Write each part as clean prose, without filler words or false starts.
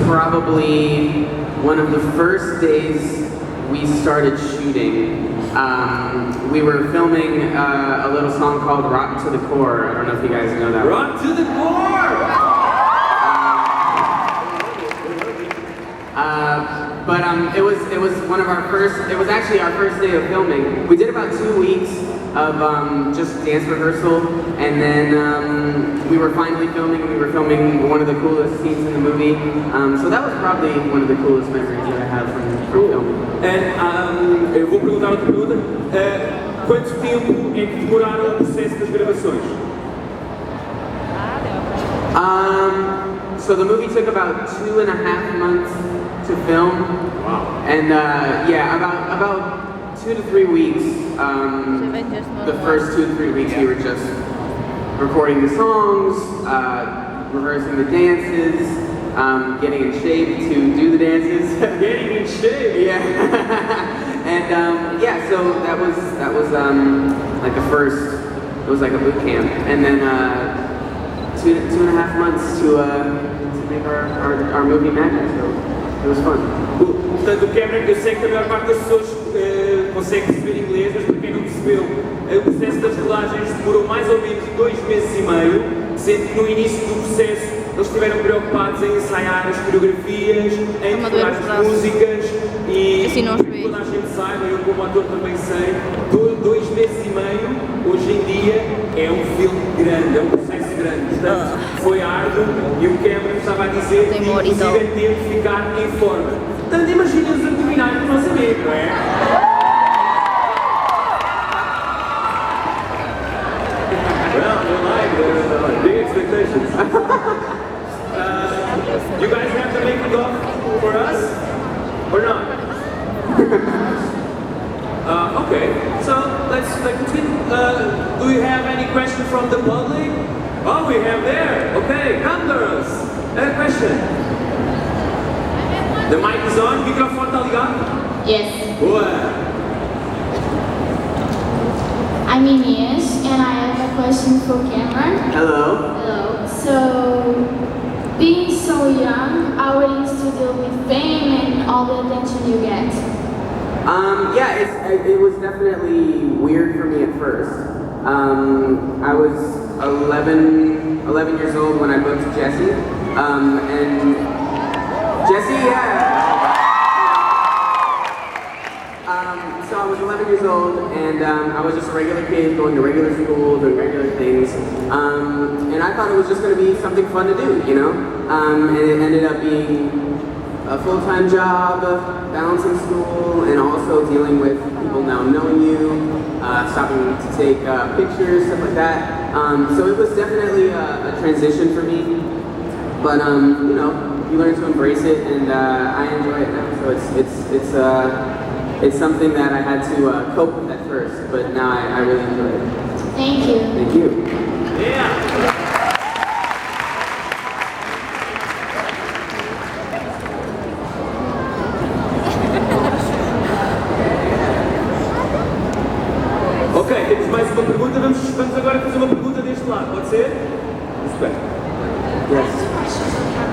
probably one of the first days we started shooting. We were filming a little song called Rock to the Core. I don't know if you guys know that. Rock to the core! But it was one of our first, it was actually our first day of filming. We did about 2 weeks of just dance rehearsal, and then we were finally filming, and we were filming one of the coolest scenes in the movie. So that was probably one of the coolest memories that I have from filming. And eu vou perguntar outra pergunta. Quanto tempo é que demoraram o processo das gravações? So the movie took about 2.5 months to film. Wow. And yeah, about 2 to 3 weeks. The first 2 to 3 weeks we were just recording the songs, rehearsing the dances, getting in shape to do the dances. Getting in shape? Yeah. And yeah, so that was like the first, it was like a boot camp. And then 2.5 months to make our movie magic, so it was fun. Portanto, Cameron, eu sei que a maior parte das pessoas consegue perceber inglês, mas para quem não percebeu, o processo das rolagens demorou mais ou menos 2 meses e meio, sendo que no início do processo eles estiveram preocupados em ensaiar as coreografias, em decorar as músicas e assim toda a gente saiba, eu como ator também sei, 2 meses e meio, hoje em dia, é um filme grande, é um processo grande. Portanto, foi árduo e o Cameron estava a dizer que inclusive teve de ficar em forma. Portanto, imaginem-nos a terminar com o nosso amigo, não é? Well, you like big expectations. You guys have to make it off for us, or not? Okay, so let's continue. Do you have any questions from the public? Oh, we have there. Okay, come girls. Question. The mic is on. Microfone está ligado? Yes. Boa. I'm Inês, and I have a question for Cameron. Hello. Hello. So, being so young, how are you to deal with fame and all the attention you get? Yeah, it was definitely weird for me at first. I was 11 years old when I booked Jesse, and Jesse, yeah. So I was 11 years old, and I was just a regular kid going to regular school, doing regular things, and I thought it was just going to be something fun to do, you know? And it ended up being a full-time job, balancing school, and also dealing with people now knowing you, stopping to take pictures, stuff like that. So it was definitely a transition for me, but you know, you learn to embrace it, and I enjoy it now. So it's something that I had to cope with at first, but now I really enjoy it. Thank you. Thank you. Yeah. Ok, temos mais uma pergunta, vamos agora fazer uma pergunta deste lado, pode ser? Muito bem. Yes.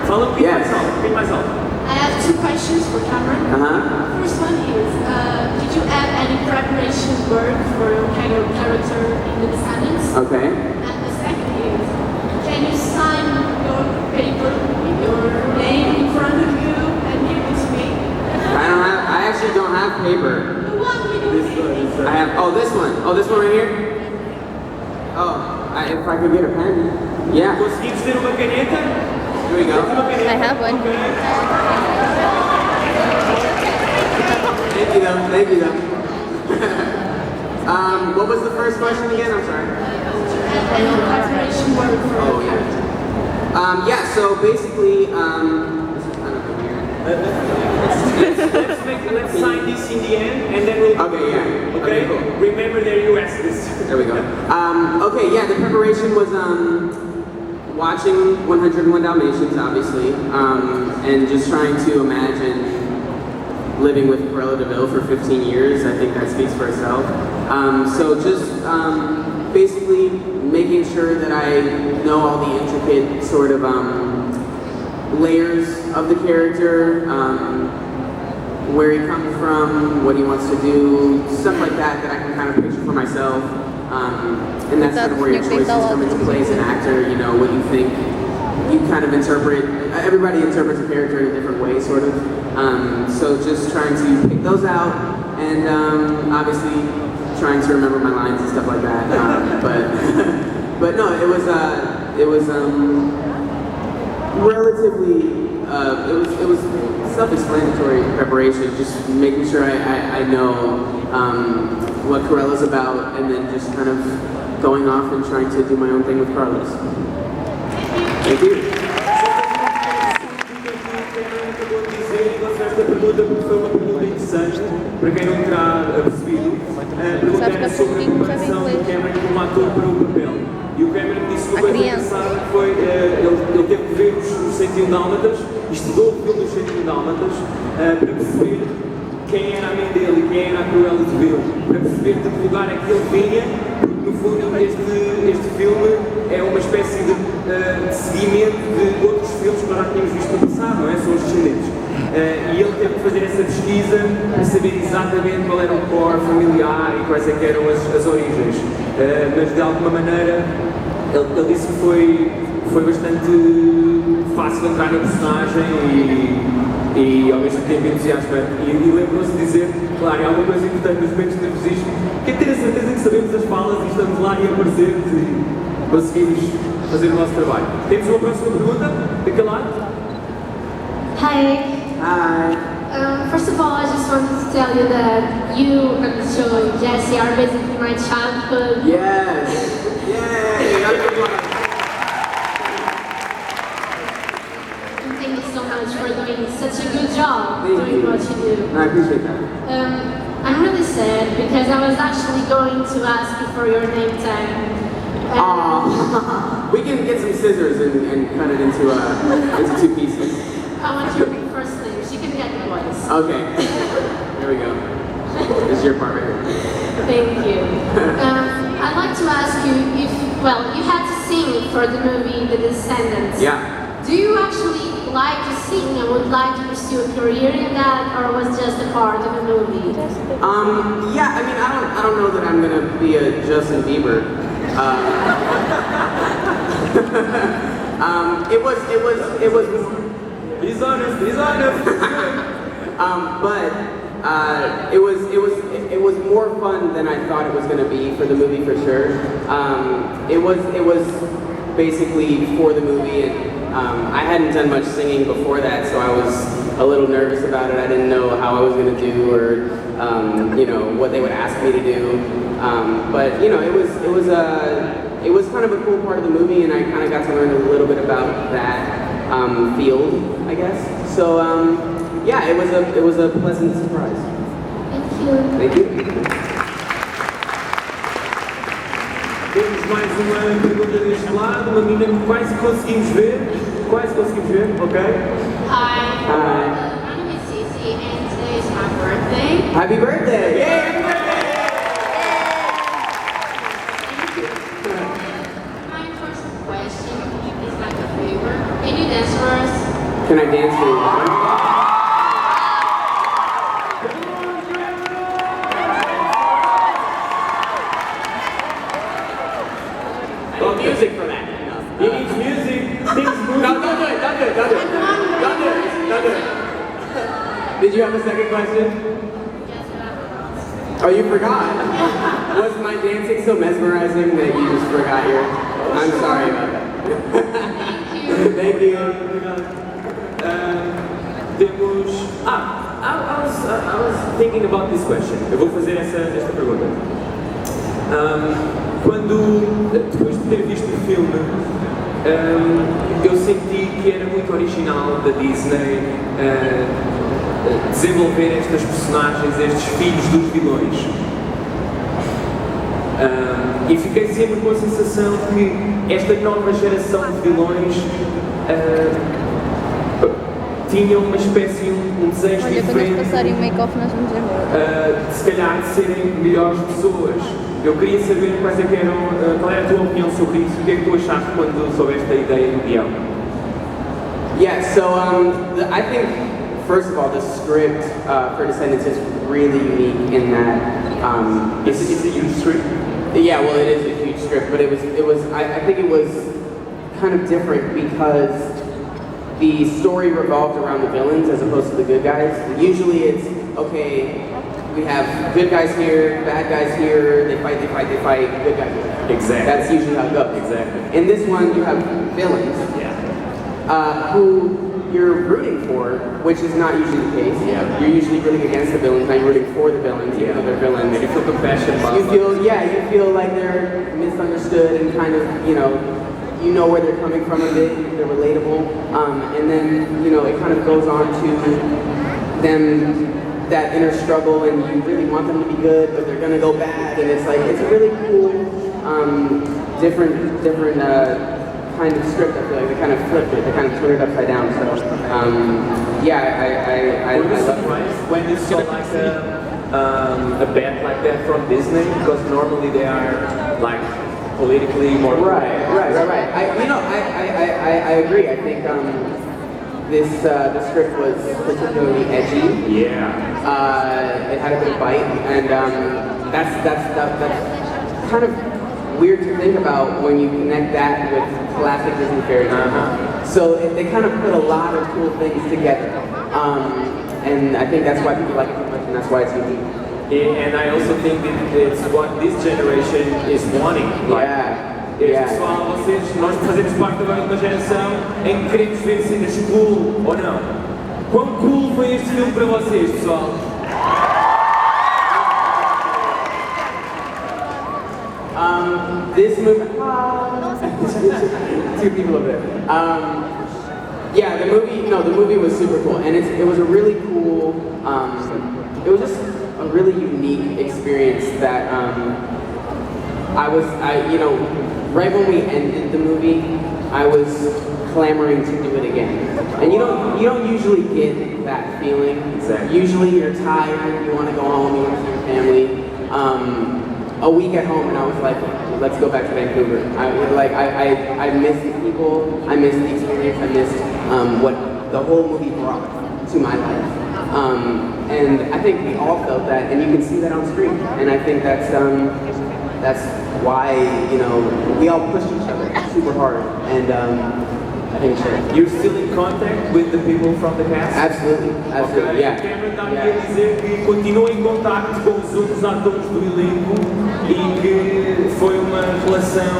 Fala um pouquinho mais alto, um pouquinho mais alto. I have 2 questions for Cameron. First one is, did you have any preparation work for your kind of character in The Descendants? Okay. And the second is, can you sign your paper with your name in front of you and give it to me? I actually don't have paper. The one with your name. I have, oh, this one. Oh, this one right here? Oh, if I could get a pen. Yeah. Conseguimos ter uma caneta? Here we go. I have one. Thank you though, thank you though. What was the first question again? I'm sorry. Any preparation work for Oh, yeah. Yeah, so basically, this is kind of weird. Let's sign this in the end, and then we'll... Okay, yeah. Okay, cool. Remember their US this. There we go. Okay, yeah, the preparation was watching 101 Dalmatians, obviously, and just trying to imagine living with Cruella de Vil for 15 years. I think that speaks for itself. So just basically making sure that I know all the intricate sort of layers of the character, where he comes from, what he wants to do, stuff like that that I can kind of picture for myself. And that's kind of where your choices come into play as an actor, you know, what you think. You kind of interpret, everybody interprets a character in a different way, sort of. So just trying to pick those out, and obviously trying to remember my lines and stuff like that. But no, it was relatively, it was self-explanatory preparation, just making sure I know what Corella's about, and then just kind of going off and trying to do my own thing with Carlos. Thank you. Esta pergunta foi uma pergunta interessante para quem não terá percebido. A pergunta era sobre a preparação do Cameron como ator para o papel. E o Cameron disse uma coisa engraçada que foi, ele teve que ver os 101 Dálmatas, estudou o filme dos 101 Dálmatas para perceber quem era a mãe dele e quem era a Cruella de Vil, para perceber de que lugar é que ele vinha, porque no fundo este filme é uma espécie de seguimento de outros filmes que nós já tínhamos visto no passado, não é? São os descendentes. E ele teve que fazer essa pesquisa para saber exatamente qual era o core familiar e quais é que eram as origens. Mas de alguma maneira ele disse que foi bastante fácil entrar na personagem e ao mesmo tempo entusiasmante. E lembrou-se de dizer, claro, há alguma coisa importante nos momentos de nervosismo, que é ter a certeza que sabemos as falas e estamos lá e aparecemos e conseguimos fazer o nosso trabalho. Temos uma próxima pergunta, daquele lado? Hi. Hi. First of all, I just wanted to tell you that you and the show and Jessie are basically my childhood. Yes. Yay. That's a one. And thank you so much for doing such a good job doing what you do. I appreciate that. I'm really sad because I was actually going to ask you for your name tag. We can get some scissors and cut it into two pieces. I want your first name. She can get the voice. Okay. Here we go. This is your part right here. Thank you. I'd like to ask you if, well, you had to sing for the movie The Descendants. Yeah. Do you actually like to sing and would like to pursue a career in that, or was just a part of the movie? Yeah. I mean, I don't know that I'm gonna be a Justin Bieber. It was. He's honest. But it was more fun than I thought it was going to be for the movie, for sure. It was basically for the movie, and I hadn't done much singing before that, so I was a little nervous about it. I didn't know how I was going to do, or you know, what they would ask me to do. But you know, it was kind of a cool part of the movie, and I kind of got to learn a little bit about that field, I guess. So yeah, it was a pleasant surprise. Thank you. Thank you. Temos mais uma pergunta deste lado, uma menina que quase conseguimos ver, ok? Hi. Hi. My name is Cici, and today is my birthday. Happy birthday! Yay! Happy birthday! Thank you. My first question is like a favor. Can you dance for us? Can I dance for you? Music for that. He needs music, things moving. No, don't do it. Did you have a second question? Yes, but I forgot. Oh, you forgot? Was my dancing so mesmerizing that you just forgot your... I'm sorry about that. Thank you. Thank you. Temos... I was thinking about this question. Eu vou fazer esta pergunta. Depois de ter visto o filme, eu senti que era muito original da Disney desenvolver estas personagens, estes filhos dos vilões. E fiquei sempre com a sensação de que esta nova geração de vilões tinham uma espécie, um desejo Olha, diferente. quando eles passarem o make-off nós vamos embora. De se calhar de serem melhores pessoas. Eu queria saber quais é que eram, qual era a tua opinião sobre isso, o que é que tu achaste quando soubeste a ideia do guião? Yeah, so I think, first of all, the script for Descendants is really unique in that It's a huge script. yeah, well, it is a huge script, but I think it was kind of different because the story revolved around the villains as opposed to the good guys. Usually it's, okay, we have good guys here, bad guys here, they fight, good guys here. Exactly. That's usually how it goes. Exactly. In this one, you have villains who you're rooting for, which is not usually the case. Yeah. You're usually rooting against the villains, now you're rooting for the villains, even though they're villains. And you feel compassion. You feel like they're misunderstood and kind of, you know where they're coming from a bit, they're relatable. And then, it kind of goes on to them, that inner struggle, and you really want them to be good, but they're gonna go bad, and it's like, it's a really cool, different kind of script. I feel like they kind of flipped it, they kind of turned it upside down. So, I Were you love surprised when you saw like a band like that from Disney? Because normally they are like politically more Right. I agree. I think the script was particularly edgy. Yeah. It had a bit of bite, and that's kind of weird to think about when you connect that with classic Disney fairy tales. So they kind of put a lot of cool things together, and I think that's why people like it so much, and that's why it's unique. And I also think that it's what this generation is wanting. Like, pessoal, nós fazemos parte agora de uma geração em que queremos ver cenas cool ou não. Quão cool foi este filme para vocês, pessoal? This movie, two people over there. Yeah, the movie was super cool, and it was a really cool, it was just a really unique experience that right when we ended the movie, I was clamoring to do it again. And you don't usually get that feeling. Exactly. Usually you're tired, you want to go home, you want to see your family. A week at home, and I was like, let's go back to Vancouver. I missed the people, I missed the experience, I missed what the whole movie brought to my life. And I think we all felt that, and you can see that on screen. And I think that's why we all pushed each other super hard. And I think You're still in contact with the people from the cast? Absolutely, Okay. yeah. Cameron está aqui a dizer que continua em contacto com os outros atores do elenco e que foi uma relação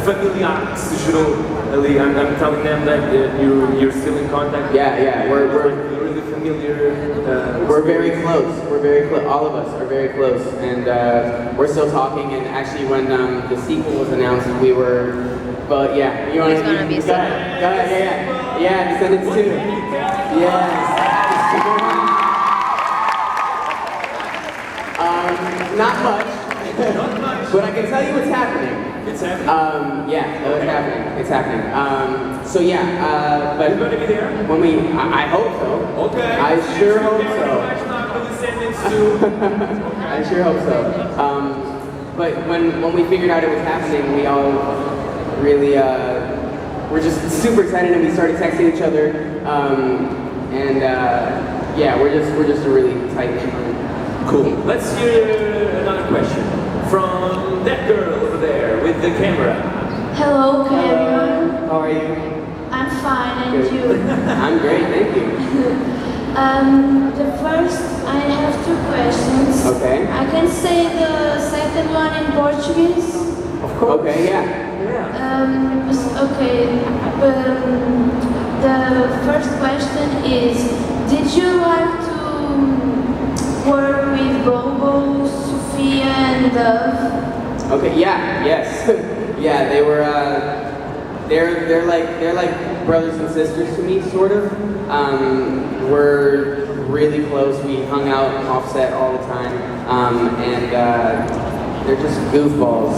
familiar que se gerou ali. I'm telling them that you're still in contact. Yeah. We're really familiar. We're very close. We're very close. All of us are very close, and we're still talking. And actually, when the sequel was announced, we were. But yeah, you want to? There's gonna be a Go ahead. Yeah. Descendants 2. Yes. Not much. But I can tell you what's happening. It's happening. It's happening. So yeah, but You're going to be there? when I hope so. Okay. I sure hope so. I sure hope so. But when we figured out it was happening, we all really were just super excited, and we started texting each other. We're just a really tight knit group. Cool. Let's hear another question from that girl over there with the camera. Hello, Cameron. How are you? I'm fine, and Good. you? I'm great, thank you. The first, I have two questions. Okay. I can say the second one in Portuguese. Of course. Okay, yeah. The first question is, did you like to work with Bobo, Sophia, and Dove? Okay, yes. Yeah, they were, they're like brothers and sisters to me, sort of. We're really close, we hung out offset all the time, and they're just goofballs,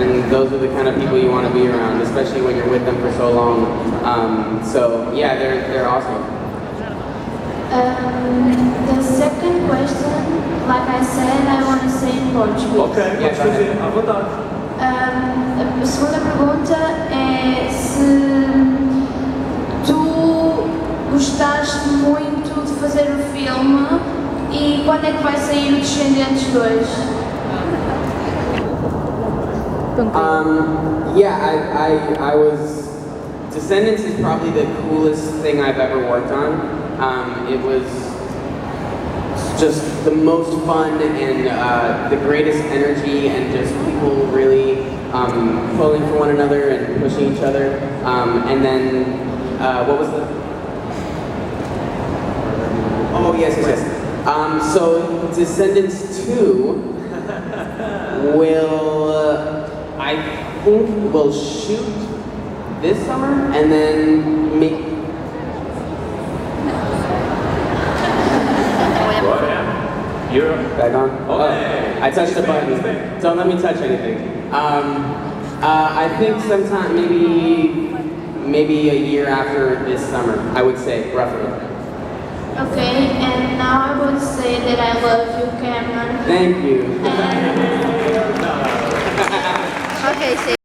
and those are the kind of people you want to be around, especially when you're with them for so long. So yeah, they're awesome. The second question, like I said, I want to say in Portuguese. Ok, podes fazer à vontade. A segunda pergunta é se gostaste muito de fazer o filme e quando é que vai sair o Descendentes 2? Yeah, I was. Descendants is probably the coolest thing I've ever worked on. It was just the most fun and the greatest energy, and just people really pulling for one another and pushing each other. And then, what was the? Oh, yes. So Descendants 2 will, I think, will shoot this summer and then make. You're Back on? Okay. I touched the button. Don't let me touch anything. I think sometime, maybe a year after this summer, I would say, roughly. Okay, and now I would say that I love you, Cameron. Thank you. And Ok, sim.